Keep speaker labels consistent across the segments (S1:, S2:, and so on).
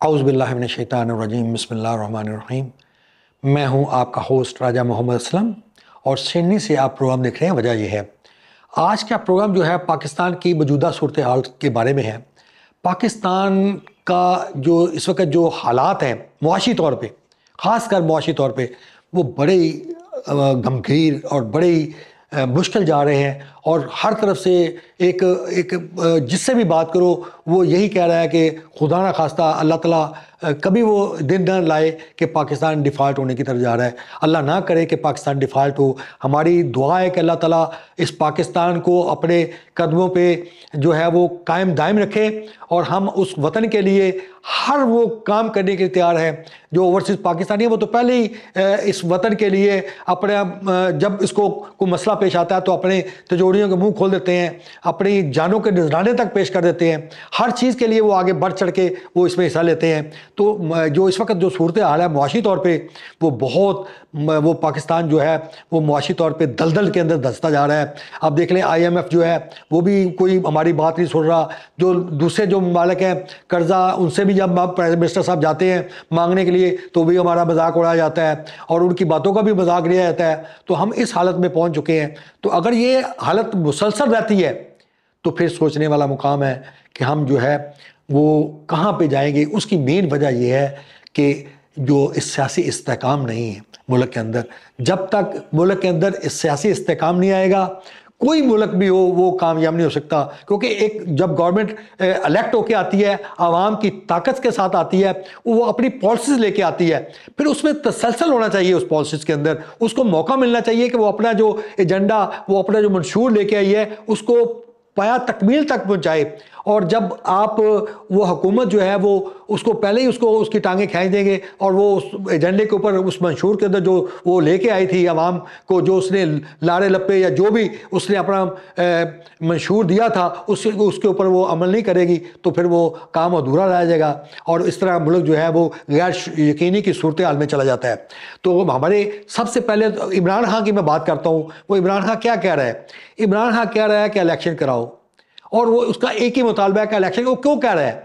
S1: اعوذ باللہ من الشیطان الرجیم، بسم اللہ الرحمن الرحیم۔ میں ہوں آپ کا ہوسٹ راجہ محمد اسلم اور سڈنی سے آپ پروگرام دیکھ رہے ہیں۔ وجہ یہ ہے آج کا پروگرام جو ہے پاکستان کی موجودہ صورتحال کے بارے میں ہے۔ پاکستان کا جو اس وقت جو حالات ہیں معاشی طور پہ، خاص کر معاشی طور پہ، وہ بڑے غمگین اور بڑے مشکل جا رہے ہیں، اور ہر طرف سے ایک جس سے بھی بات کرو وہ یہی کہہ رہا ہے کہ خدا نہ خواستہ اللہ تعالیٰ کبھی وہ دن نہ لائے کہ پاکستان ڈیفالٹ ہونے کی طرف جا رہا ہے۔ اللہ نہ کرے کہ پاکستان ڈیفالٹ ہو۔ ہماری دعا ہے کہ اللہ تعالیٰ اس پاکستان کو اپنے قدموں پہ جو ہے وہ قائم دائم رکھے، اور ہم اس وطن کے لیے ہر وہ کام کرنے کے لیے تیار ہیں جو اوورسیز پاکستانی ہیں۔ وہ تو پہلے ہی اس وطن کے لیے اپنے جب اس کو کوئی مسئلہ پیش آتا ہے تو اپنے تجوریوں کے منہ کھول دیتے ہیں، اپنی جانوں کے نذرانے تک پیش کر دیتے ہیں، ہر چیز کے لیے وہ آگے بڑھ چڑھ کے وہ اس میں حصہ لیتے ہیں۔ تو جو اس وقت جو صورتحال ہے معاشی طور پہ وہ پاکستان جو ہے وہ معاشی طور پہ دلدل کے اندر دھنستا جا رہا ہے۔ اب دیکھ لیں IMF جو ہے وہ بھی کوئی ہماری بات نہیں سن رہا، جو دوسرے جو ممالک ہیں قرضہ ان سے بھی جب پرائم منسٹر صاحب جاتے ہیں مانگنے کے لیے تو بھی ہمارا مذاق اڑایا جاتا ہے اور ان کی باتوں کا بھی مذاق لیا جاتا ہے۔ تو ہم اس حالت میں پہنچ چکے ہیں۔ تو اگر یہ حالت مسلسل رہتی ہے تو پھر سوچنے والا مقام ہے کہ ہم جو ہے وہ کہاں پہ جائیں گے۔ اس کی مین وجہ یہ ہے کہ جو اس سیاسی استحکام نہیں ہے ملک کے اندر۔ جب تک ملک کے اندر اس سیاسی استحکام نہیں آئے گا، کوئی ملک بھی ہو وہ کامیاب نہیں ہو سکتا، کیونکہ ایک جب گورنمنٹ الیکٹ ہو کے آتی ہے، عوام کی طاقت کے ساتھ آتی ہے، وہ اپنی پالیسیز لے کے آتی ہے، پھر اس میں تسلسل ہونا چاہیے اس پالیسیز کے اندر، اس کو موقع ملنا چاہیے کہ وہ اپنا جو ایجنڈا، وہ اپنا جو منشور لے کے آئی ہے اس کو پایا تکمیل تک پہنچائے۔ اور جب آپ وہ حکومت جو ہے وہ اس کو پہلے ہی اس کی ٹانگیں کھینچ دیں گے، اور وہ اس ایجنڈے کے اوپر اس منشور کے اندر جو وہ لے کے آئی تھی عوام کو، جو اس نے لارے لپے یا جو بھی اس نے اپنا منشور دیا تھا اس کے اوپر وہ عمل نہیں کرے گی تو پھر وہ کام ادھورا رہ جائے گا، اور اس طرح ملک جو ہے وہ غیر یقینی کی صورتحال میں چلا جاتا ہے۔ تو ہمارے سب سے پہلے عمران خان کی میں بات کرتا ہوں۔ وہ عمران خان کیا کہہ رہا ہے؟ عمران خان کہہ رہا ہے کہ الیکشن کراؤ، اور وہ اس کا ایک ہی مطالبہ ہے کہ الیکشن۔ وہ کیوں کہہ رہا ہے؟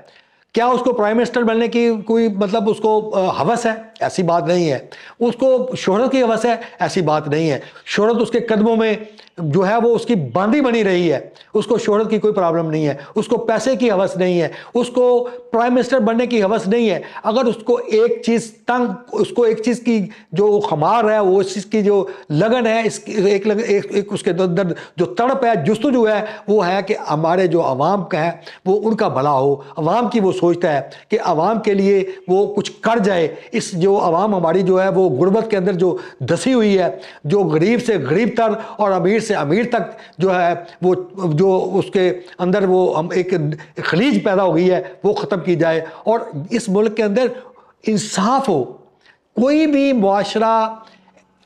S1: کیا اس کو پرائم منسٹر بننے کی کوئی مطلب اس کو ہوس ہے؟ ایسی بات نہیں ہے۔ اس کو شہرت کی ہوس ہے؟ ایسی بات نہیں ہے۔ شہرت اس کے قدموں میں جو ہے وہ اس کی باندھی بنی رہی ہے، اس کو شہرت کی کوئی پرابلم نہیں ہے، اس کو پیسے کی ہوس نہیں ہے، اس کو پرائم منسٹر بننے کی ہوس نہیں ہے۔ اگر اس کو ایک چیز ایک چیز کی جو خمار ہے، وہ اس چیز کی جو لگن ہے، ایک اس کے اندر جو تڑپ ہے، جستجو ہے، وہ ہے کہ ہمارے جو عوام کا ہے وہ ان کا بھلا ہو۔ عوام کی وہ سوچتا ہے کہ عوام کے لیے وہ کچھ کر جائے۔ اس جو عوام ہماری جو ہے وہ غربت کے اندر جو دسی ہوئی ہے، جو غریب سے غریب تر اور امیر سے امیر تک جو ہے وہ جو اس کے اندر وہ ایک خلیج پیدا ہو گئی ہے، وہ ختم کی جائے، اور اس ملک کے اندر انصاف ہو۔ کوئی بھی معاشرہ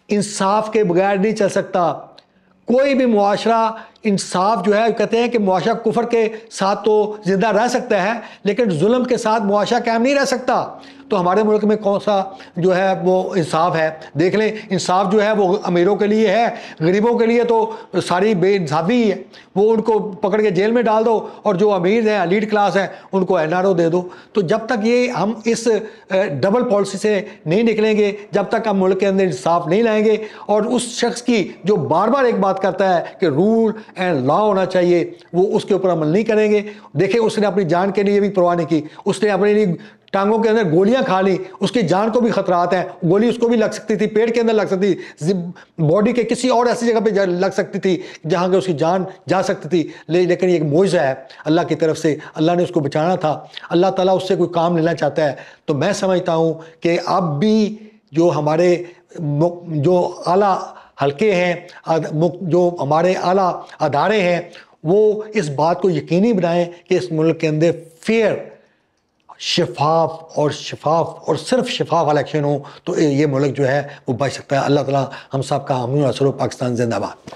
S1: انصاف کے بغیر نہیں چل سکتا۔ کوئی بھی معاشرہ انصاف جو ہے، کہتے ہیں کہ معاشرہ کفر کے ساتھ تو زندہ رہ سکتا ہے لیکن ظلم کے ساتھ معاشرہ قائم نہیں رہ سکتا۔ تو ہمارے ملک میں کون سا جو ہے وہ انصاف ہے؟ دیکھ لیں، انصاف جو ہے وہ امیروں کے لیے ہے، غریبوں کے لیے تو ساری بے انصافی ہی ہے۔ وہ ان کو پکڑ کے جیل میں ڈال دو، اور جو امیر ہیں، لیڈ کلاس ہیں، ان کو NRO دے دو۔ تو جب تک یہ ہم اس ڈبل پالیسی سے نہیں نکلیں گے، جب تک ہم ملک کے اندر انصاف نہیں لائیں گے، اور اس شخص کی جو بار بار ایک بات کرتا ہے کہ رول اینڈ لا ہونا چاہیے، وہ اس کے اوپر عمل نہیں کریں گے۔ دیکھیں، اس نے اپنی جان کے لیے بھی پرواہ نہیں کی، اس نے اپنے لیے ٹانگوں کے اندر گولیاں کھا لی، اس کی جان کو بھی خطرات ہیں۔ گولی اس کو بھی لگ سکتی تھی، پیٹ کے اندر لگ سکتی تھی، باڈی کے کسی اور ایسی جگہ پہ لگ سکتی تھی جہاں کہ اس کی جان جا سکتی تھی، لیکن یہ ایک معجزہ ہے اللہ کی طرف سے، اللہ نے اس کو بچانا تھا۔ اللہ تعالیٰ اس سے کوئی کام لینا چاہتا ہے تو میں سمجھتا ہوں کہ اب بھی جو ہمارے جو اعلیٰ حلقے ہیں، جو ہمارے اعلیٰ ادارے ہیں، وہ اس بات کو یقینی بنائیں کہ اس ملک کے اندر فیئر، شفاف اور صرف شفاف الیکشن ہو، تو یہ ملک جو ہے وہ بچ سکتا ہے۔ اللہ تعالیٰ ہم سب کا حامی و ناصر ہو۔ پاکستان زندہ باد۔